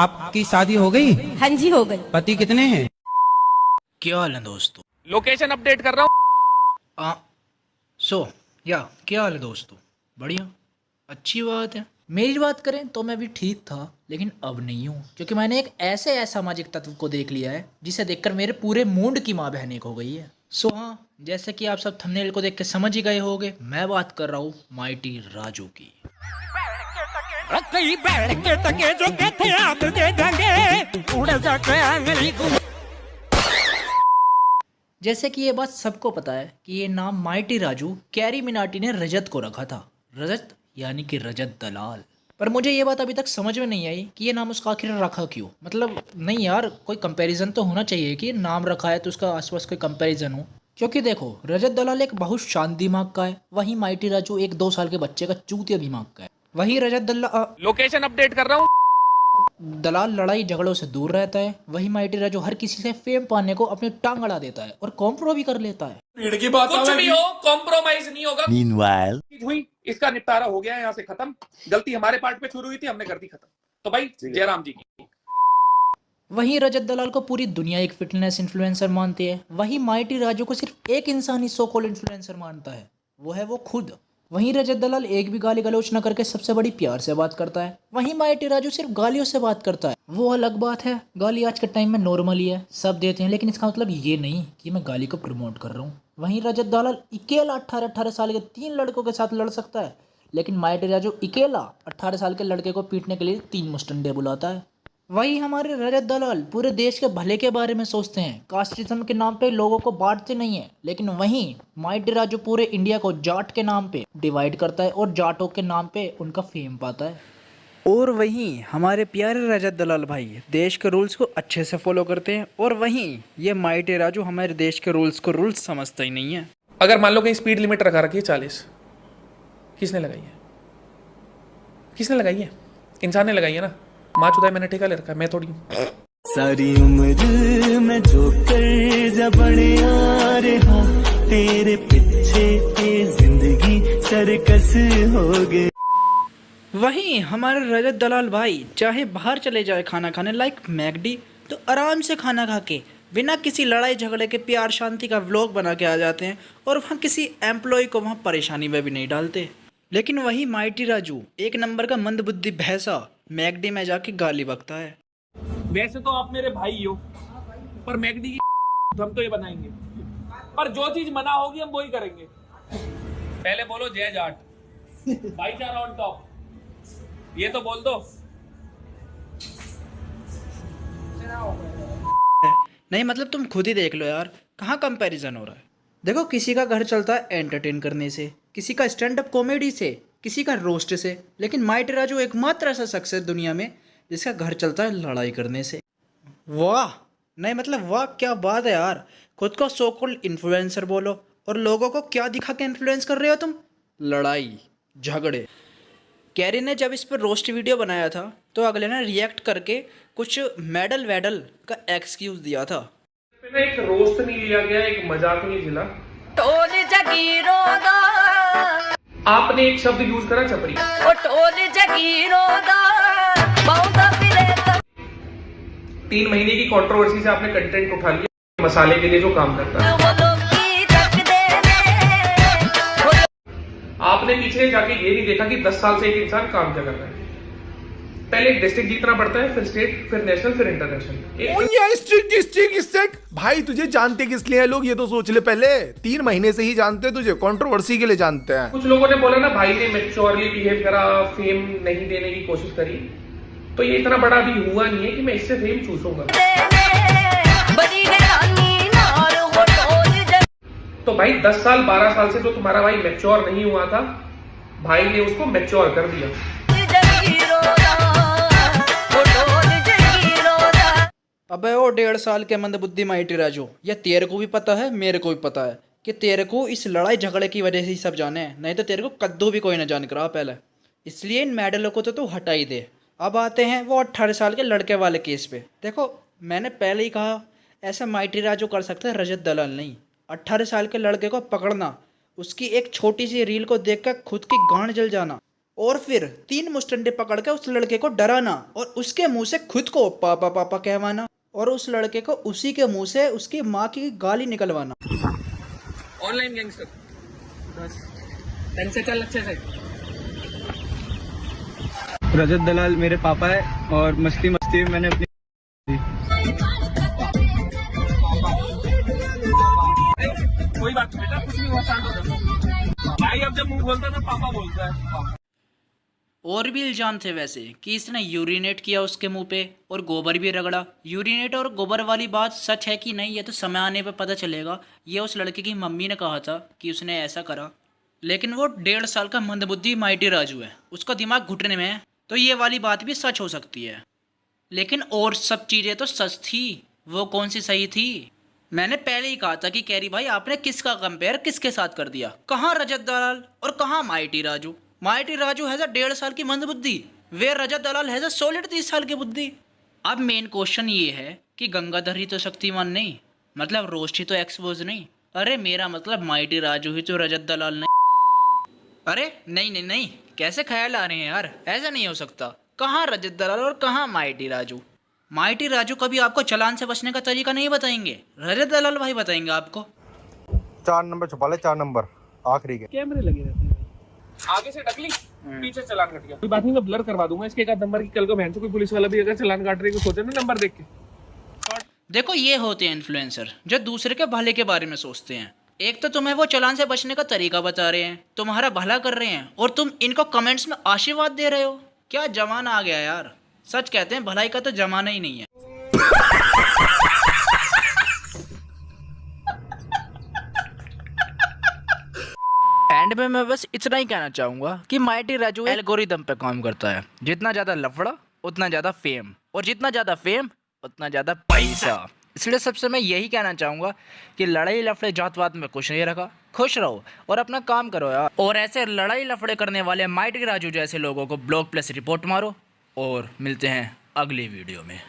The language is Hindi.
आपकी शादी हो गई? हाँ जी हो गई। पति कितने हैं? क्या हाल है दोस्तों? लोकेशन अपडेट कर रहा हूँ। क्या हाल है दोस्तों? बढ़िया, अच्छी बात है। मेरी बात करें तो मैं भी ठीक था, लेकिन अब नहीं हूँ, क्योंकि मैंने एक ऐसे असामाजिक तत्व को देख लिया है जिसे देखकर मेरे पूरे मूड की माँ बहन एक हो गई है। हाँ, जैसे कि आप सब थंबनेल को देख के समझ ही गए होंगे, मैं बात कर रहा हूँ माइटी राजू की। जैसे कि ये बात सबको पता है कि ये नाम माइटी राजू कैरी मिनाटी ने रजत को रखा था। रजत यानी कि रजत दलाल। पर मुझे ये बात अभी तक समझ में नहीं आई कि ये नाम उसका आखिर रखा क्यों। मतलब नहीं यार, कोई कंपैरिजन तो होना चाहिए कि नाम रखा है तो उसका आसपास कोई कंपैरिजन हो। क्योंकि देखो, रजत दलाल एक बहुत शांत दिमाग का है, वहीं माइटी राजू एक 2 साल के बच्चे का चूतिया दिमाग का है। वहीं रजत लोकेशन अपडेट कर रहा हूँ। दलाल लड़ाई झगड़ों से दूर रहता है, वही माइटी राजू हर किसी से फेम पाने को अपनी टांग अड़ा देता है और कॉम्प्रो भी कर लेता है। कुछ भी हो, कॉम्प्रोमाइज नहीं होगा। Meanwhile, हुई, इसका निपटारा हो गया है, यहाँ से खत्म। गलती हमारे पार्ट पे शुरू हुई थी, हमने कर दी खत्म। तो भाई जयराम जी की। वहीं रजत दलाल को पूरी दुनिया एक फिटनेस इन्फ्लुएंसर मानती है, वहीं माइटी राजू को सिर्फ एक इंसान ही सो कॉल्ड इन्फ्लुएंसर मानता है, वो है वो खुद। वहीं रजत दलाल एक भी गाली गलौच न करके सबसे बड़ी प्यार से बात करता है, वहीं माइटी राजू सिर्फ गालियों से बात करता है। वो अलग बात है, गाली आज के टाइम में नॉर्मल ही है, सब देते हैं, लेकिन इसका मतलब ये नहीं कि मैं गाली को प्रमोट कर रहा हूँ। वहीं रजत दलाल अकेला 18 साल के 3 लड़कों के साथ लड़ सकता है, लेकिन माइटी राजू अकेला 18 साल के लड़के को पीटने के लिए 3 मुस्टंडे बुलाता है। वही हमारे रजत दलाल पूरे देश के भले के बारे में सोचते हैं, कास्टिज्म के नाम पे लोगों को बांटते नहीं है, लेकिन वहीं माइटी राजू पूरे इंडिया को जाट के नाम पे डिवाइड करता है और जाटों के नाम पे उनका फेम पाता है। और वहीं हमारे प्यारे रजत दलाल भाई देश के रूल्स को अच्छे से फॉलो करते हैं, और वहीं ये माइटी राजू हमारे देश के रूल्स को रूल्स समझता ही नहीं है। अगर मान लो कहीं स्पीड लिमिट रखा रखी है 40, किसने लगाई है? किसने लगाई है? इंसान ने लगाई है ना। माँ चुदाई मैंने ठेका ले रखा है, मैं थोड़ी हूँ। सारी उम्र मैं जो कर जबड़े आ रहा, तेरे पीछे ये जिंदगी सर्कस हो गई। वहीं हमारे रजत दलाल भाई चाहे बाहर चले जाए खाना खाने लाइक मैकडी, तो आराम से खाना खा के बिना किसी लड़ाई झगड़े के प्यार शांति का व्लॉग बना के आ जाते हैं, और वहाँ किसी एम्प्लॉय को वहाँ परेशानी में भी नहीं डालते। लेकिन वही माइटी राजू एक नंबर का मंदबुद्धि भैंसा मैकडी में जाके गाली बकता है। वैसे तो आप मेरे भाई हो, पर मैगडी की हम तो ये बनाएंगे, पर जो चीज मना होगी हम वही करेंगे। पहले बोलो जय जाट, भाईचारा ऑन टॉप, ये तो बोल दो। नहीं मतलब तुम खुद ही देख लो यार, कहाँ कंपैरिजन हो रहा है। देखो, किसी का घर चलता है एंटरटेन करने से, किसी का स्टैंड अप कॉमेडी से, किसी का रोस्ट से, लेकिन माइटी राजू एकमात्र ऐसा शख्स है दुनिया में जिसका घर चलता है लड़ाई करने से। वाह, नहीं मतलब वाह, क्या बात है यार। खुद को सो कॉल्ड इन्फ्लुएंसर बोलो, और लोगों को क्या दिखा के इन्फ्लुएंस कर रहे हो तुम? लड़ाई झगड़े। कैरी ने जब इस पर रोस्ट वीडियो बनाया था तो अगले ने रिएक्ट करके कुछ मेडल वेडल का एक्सक्यूज दिया था। एक रोस्ट नहीं लिया गया, एक मजाक नहीं जिला। टोल जगीरो दा, आपने एक शब्द यूज करा, छपरी। ओ टोल जगीरो दा, बहुता पिले दा। 3 महीने की कंट्रोवर्सी से आपने कंटेंट उठा लिया मसाले के लिए जो काम करता है। वो लोग की तक दे दे। आपने पीछे जाके ये नहीं देखा कि 10 साल से एक इंसान काम क्या कर रहा है। पहले एक डिस्ट्रिक्ट जीतना पड़ता है, फिर स्टेट, फिर नेशनल, फिर इंटरनेशनल। डिस्ट्रिक्ट भाई, तुझे जानते किस लिए हैं लोग, ये तो सोच ले पहले। 3 महीने से ही जानते हैं तुझे, कंट्रोवर्सी के लिए जानते हैं। कुछ लोगों ने बोला ना भाई ने मैच्योरली बिहेव करा, फेम नहीं देने की कोशिश करी, तो ये इतना बड़ा अभी हुआ नहीं है कि मैं इससे फेम चूसूंगा। तो भाई 10 साल 12 साल से जो तुम्हारा भाई मैच्योर नहीं हुआ था, भाई ने उसको मैच्योर कर दिया। अबे ओ 1.5 साल के मंदबुद्धि माइटी राजू, या तेरे को भी पता है मेरे को भी पता है कि तेरे को इस लड़ाई झगड़े की वजह से ही सब जाने हैं, नहीं तो तेरे को कद्दू भी कोई ना जान करा पहले। इसलिए इन मेडलों को तो तू हटा ही दे। अब आते हैं वो 18 साल के लड़के वाले केस पे। देखो, मैंने पहले ही कहा, ऐसा माइटी राजू कर सकता है, रजत दलाल नहीं। 18 साल के लड़के को पकड़ना, उसकी एक छोटी सी रील को देखकर खुद की गांड जल जाना, और फिर 3 मुस्टंडे पकड़ के उस लड़के को डराना और उसके मुंह से खुद को पापा पापा कहवाना और उस लड़के को उसी के मुंह से उसकी माँ की गाली निकलवाना। ऑनलाइन गैंगस्टर बस ढंग से चल, अच्छे से। रजत दलाल मेरे पापा है और मस्ती मस्ती में मैंने अपनी कोई बात नहीं बेटा, कुछ नहीं हुआ, शांत हो जाओ। भाई अब जब मुंह खोलता है तो पापा बोलता है। और भी इल्जाम थे वैसे कि इसने यूरिनेट किया उसके मुंह पे और गोबर भी रगड़ा। यूरिनेट और गोबर वाली बात सच है कि नहीं ये तो समय आने पे पता चलेगा। ये उस लड़के की मम्मी ने कहा था कि उसने ऐसा करा, लेकिन वो 1.5 साल का मंदबुद्धि माइटी राजू है, उसका दिमाग घुटने में है, तो ये वाली बात भी सच हो सकती है। लेकिन और सब चीज़ें तो सच थी, वो कौन सी सही थी? मैंने पहले ही कहा था कि कैरी भाई आपने किसका कंपेयर किसके साथ कर दिया। कहाँ रजत दलाल और कहाँ mighty Raju. Mighty Raju has a 1.5 साल की मंदबुद्धि, वे रजत दलाल हैज़ अ सॉलिड 30 साल की बुद्धि। अब मेन क्वेश्चन ये है कि गंगाधर ही तो शक्तिमान नहीं, मतलब रोस्टी तो एक्सपोज नहीं। अरे मेरा मतलब माइटी राजू ही तो रजत दलाल नहीं। अरे नहीं नहीं नहीं, कैसे ख्याल आ रहे हैं यार, ऐसा नहीं हो सकता। कहाँ रजत दलाल और कहाँ माइटी राजू। माइटी राजू कभी आपको चालान से बचने का तरीका नहीं बताएंगे, रजत दलाल भाई बताएंगे आपको। 4 नंबर छुपा ले, 4 नंबर आखिरी के। कैमरे लगे रहते हैं, आगे से ढकली पीछे चलान कट गया। कोई बात नहीं, मैं ब्लर करवा दूंगा इसके एक आध नंबर की। कल को बहन से कोई पुलिस वाला भी अगर चलान काट रही है, सोचे ना नंबर देख के। देखो ये होते हैं इन्फ्लुएंसर जो दूसरे के भले के बारे में सोचते हैं। एक तो तुम्हें वो चालान से बचने का तरीका बता रहे हैं, तुम्हारा भला कर रहे हैं, और तुम इनको कमेंट्स में आशीर्वाद दे रहे हो। क्या जमाना आ गया यार, सच कहते हैं भलाई का तो जमाना ही नहीं है। एंड में मैं बस इतना ही कहना चाहूँगा कि माइटी राजू एल्गोरिदम पे काम करता है। जितना ज़्यादा लफड़ा उतना ज़्यादा फेम, और जितना ज़्यादा फेम उतना ज़्यादा पैसा। इसलिए सबसे मैं यही कहना चाहूँगा कि लड़ाई लफड़े जातवाद में कुछ नहीं रखा, खुश रहो और अपना काम करो यार। और ऐसे लड़ाई लफड़े करने वाले माइटी राजू जैसे लोगों को ब्लॉक प्लस रिपोर्ट मारो। और मिलते हैं अगली वीडियो में।